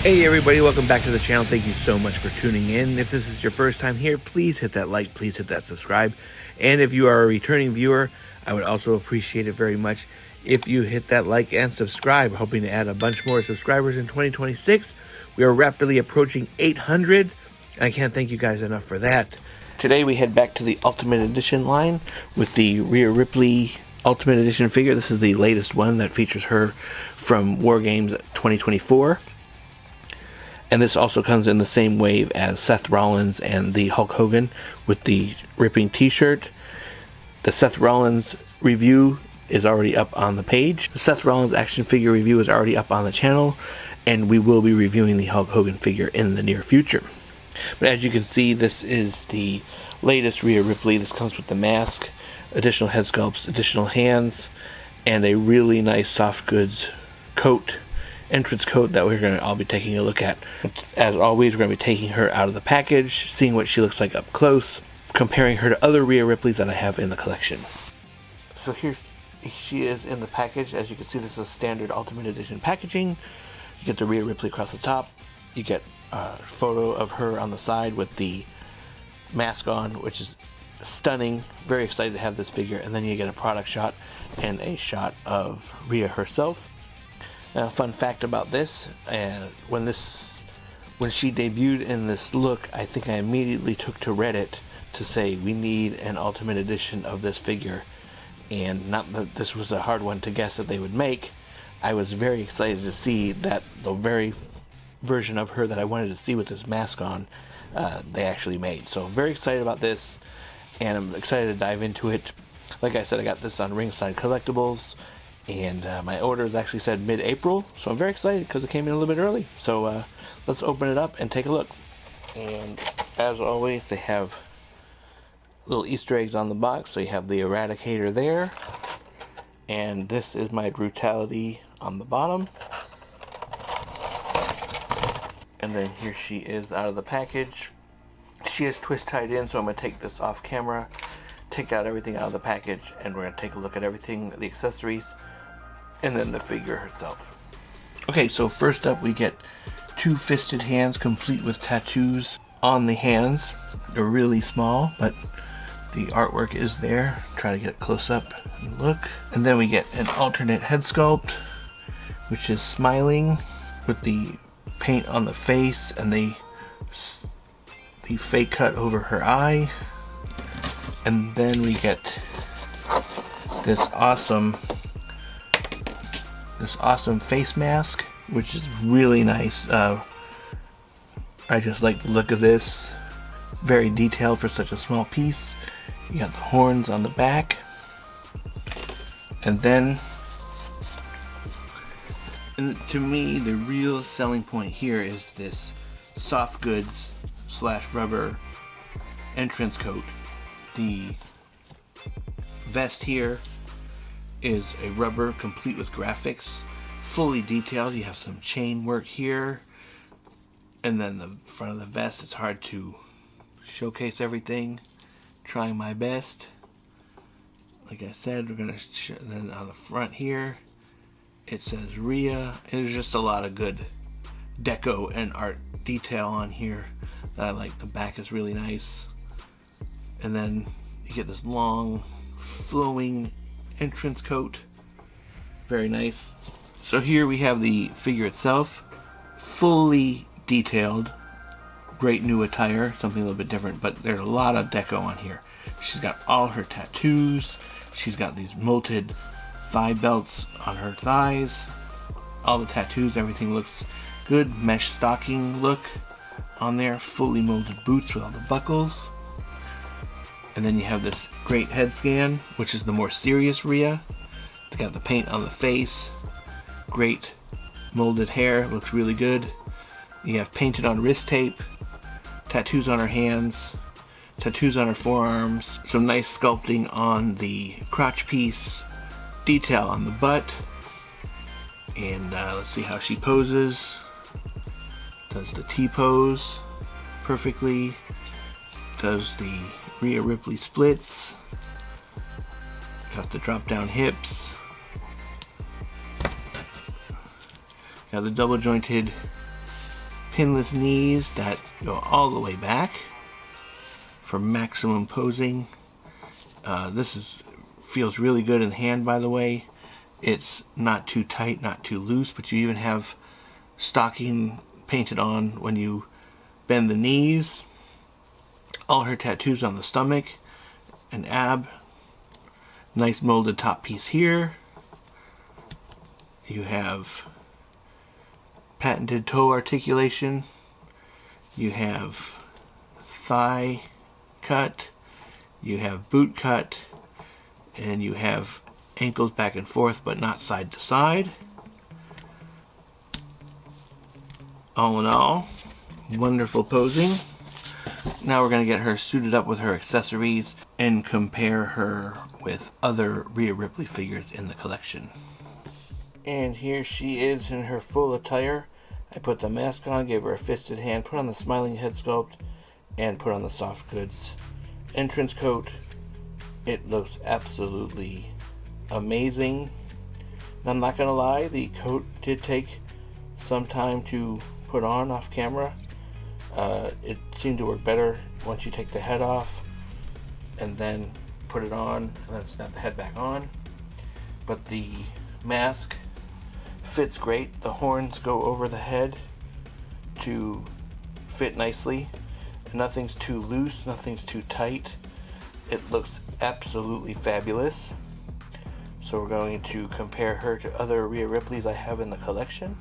Hey everybody, welcome back to the channel. Thank you so much for tuning in. If this is your first time here, please hit that like, please hit that subscribe. And if you are a returning viewer, I would also appreciate it very much if you hit that like and subscribe. Hoping to add a bunch more subscribers in 2026. We are rapidly approaching 800, and I can't thank you guys enough for that. Today we head back to the Ultimate Edition line with the Rhea Ripley Ultimate Edition figure. This is the latest one that features her from War Games 2024. And this also comes in the same wave as Seth Rollins and the Hulk Hogan with the ripping t-shirt. The Seth Rollins review is already up on the page. The Seth Rollins action figure review is already up on the channel, and we will be reviewing the Hulk Hogan figure in the near future. But as you can see, this is the latest Rhea Ripley. This comes with the mask, additional head sculpts, additional hands, and a really nice soft goods coat, entrance coat that we're going to all be taking a look at. As always, we're going to be taking her out of the package, seeing what she looks like up close, comparing her to other Rhea Ripleys that I have in the collection. So here she is in the package. As you can see, this is standard Ultimate Edition packaging. You get the Rhea Ripley across the top. You get a photo of her on the side with the mask on, which is stunning. Very excited to have this figure. And then you get a product shot and a shot of Rhea herself. Now, fun fact about this, when she debuted in this look, I think I immediately took to Reddit to say we need an Ultimate Edition of this figure, and not that this was a hard one to guess that they would make. I was very excited to see that the very version of her that I wanted to see with this mask on, they actually made. So very excited about this, and I'm excited to dive into it. Like I said, I got this on Ringside Collectibles. And my order is actually said mid-April, so I'm very excited because it came in a little bit early. So let's open it up and take a look. And as always, they have little Easter eggs on the box. So you have the Eradicator there, and this is my Brutality on the bottom. And then here she is out of the package. She is twist tied in, so I'm going to take this off camera, take out everything out of the package, and we're going to take a look at everything, the accessories, and then the figure herself. Okay, so first up we get two fisted hands complete with tattoos on the hands. They're really small, but the artwork is there. Try to get it close up and look. And then we get an alternate head sculpt, which is smiling with the paint on the face and the fake cut over her eye. And then we get this awesome face mask, which is really nice. I just like the look of this. Very detailed for such a small piece. You got the horns on the back. And then, to me, the real selling point here is this soft goods / rubber entrance coat. The vest here is a rubber complete with graphics, fully detailed. You have some chain work here, and then the front of the vest, it's hard to showcase everything. Trying my best. Like I said, we're gonna then on the front here it says Rhea, and there's just a lot of good deco and art detail on here that I like. The back is really nice. And then you get this long, flowing entrance coat. Very nice. So here we have the figure itself, fully detailed. Great new attire, something a little bit different, but there's a lot of deco on here. She's got all her tattoos. She's got these molted thigh belts on her thighs. All the tattoos, everything looks good. Mesh stocking look on there. Fully molded boots with all the buckles. And then you have this great head scan, which is the more serious Rhea. It's got the paint on the face. Great molded hair, looks really good. You have painted on wrist tape, tattoos on her hands, tattoos on her forearms, some nice sculpting on the crotch piece, detail on the butt, and let's see how she poses. Does the T-pose perfectly, does the Rhea Ripley splits, got the drop down hips, got the double jointed pinless knees that go all the way back for maximum posing. Feels really good in the hand, by the way. It's not too tight, not too loose, but you even have stocking painted on when you bend the knees. All her tattoos on the stomach and ab. Nice molded top piece here. You have patented toe articulation. You have thigh cut. You have boot cut. And you have ankles back and forth, but not side to side. All in all, wonderful posing. Now we're going to get her suited up with her accessories and compare her with other Rhea Ripley figures in the collection. And here she is in her full attire. I put the mask on, gave her a fisted hand, put on the smiling head sculpt, and put on the soft goods entrance coat. It looks absolutely amazing. I'm not gonna lie, the coat did take some time to put on off camera. It seemed to work better once you take the head off and then put it on and then snap the head back on. But the mask fits great. The horns go over the head to fit nicely. Nothing's too loose, nothing's too tight. It looks absolutely fabulous. So we're going to compare her to other Rhea Ripleys I have in the collection.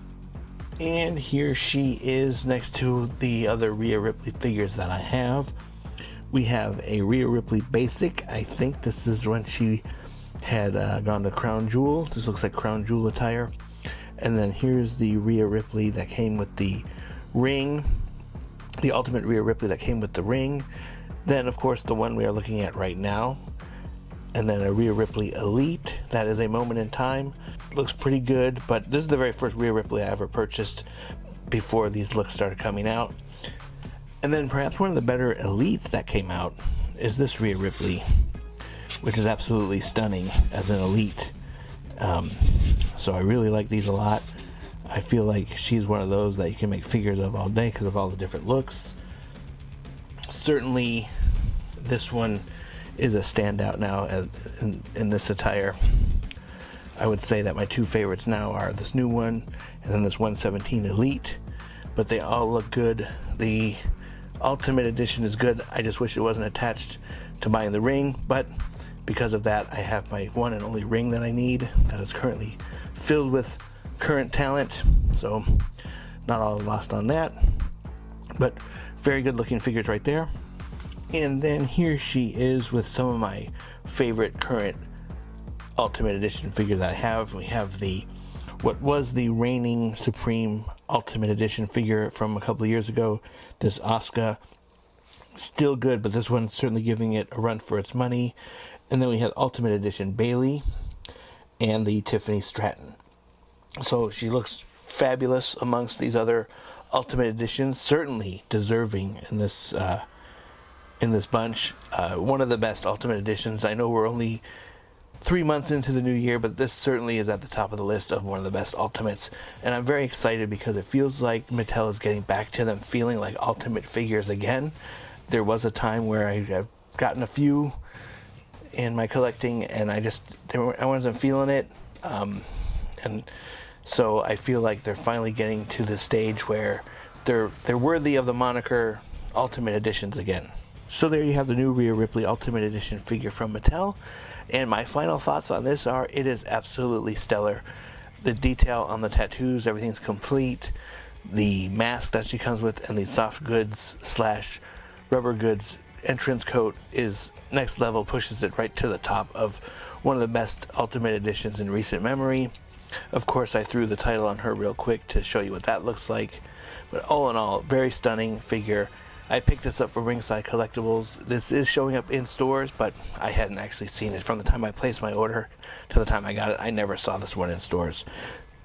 And here she is next to the other Rhea Ripley figures that I have. We have a Rhea Ripley Basic. I think this is when she had gone to Crown Jewel. This looks like Crown Jewel attire. And then here's the Rhea Ripley that came with the ring. The Ultimate Rhea Ripley that came with the ring. Then, of course, the one we are looking at right now. And then a Rhea Ripley Elite. That is a moment in time. Looks pretty good, but this is the very first Rhea Ripley I ever purchased before these looks started coming out. And then perhaps one of the better Elites that came out is this Rhea Ripley, which is absolutely stunning as an Elite. So I really like these a lot. I feel like she's one of those that you can make figures of all day because of all the different looks. Certainly this one is a standout now in this attire. I would say that my two favorites now are this new one and then this 117 Elite, but they all look good. The Ultimate Edition is good. I just wish it wasn't attached to buying the ring, but because of that I have my one and only ring that I need that is currently filled with current talent, so not all lost on that, but very good looking figures right there. And then here she is with some of my favorite current Ultimate Edition figures that I have. We have what was the reigning Supreme Ultimate Edition figure from a couple of years ago, this Asuka. Still good, but this one's certainly giving it a run for its money. And then we have Ultimate Edition Bayley and the Tiffany Stratton. So she looks fabulous amongst these other Ultimate Editions, certainly deserving in this bunch. One of the best Ultimate Editions. I know we're only 3 months into the new year, but this certainly is at the top of the list of one of the best Ultimates. And I'm very excited because it feels like Mattel is getting back to them feeling like Ultimate figures again. There was a time where I have gotten a few in my collecting and I wasn't feeling it. And so I feel like they're finally getting to the stage where they're worthy of the moniker Ultimate Editions again. So there you have the new Rhea Ripley Ultimate Edition figure from Mattel. And my final thoughts on this are, it is absolutely stellar. The detail on the tattoos, everything's complete. The mask that she comes with and the soft goods / rubber goods entrance coat is next level, pushes it right to the top of one of the best Ultimate Editions in recent memory. Of course, I threw the title on her real quick to show you what that looks like. But all in all, very stunning figure. I picked this up from Ringside Collectibles. This is showing up in stores, but I hadn't actually seen it from the time I placed my order to the time I got it. I never saw this one in stores.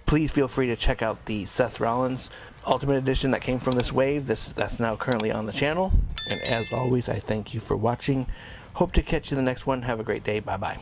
Please feel free to check out the Seth Rollins Ultimate Edition that came from this wave. That's now currently on the channel. And as always, I thank you for watching. Hope to catch you in the next one. Have a great day. Bye-bye.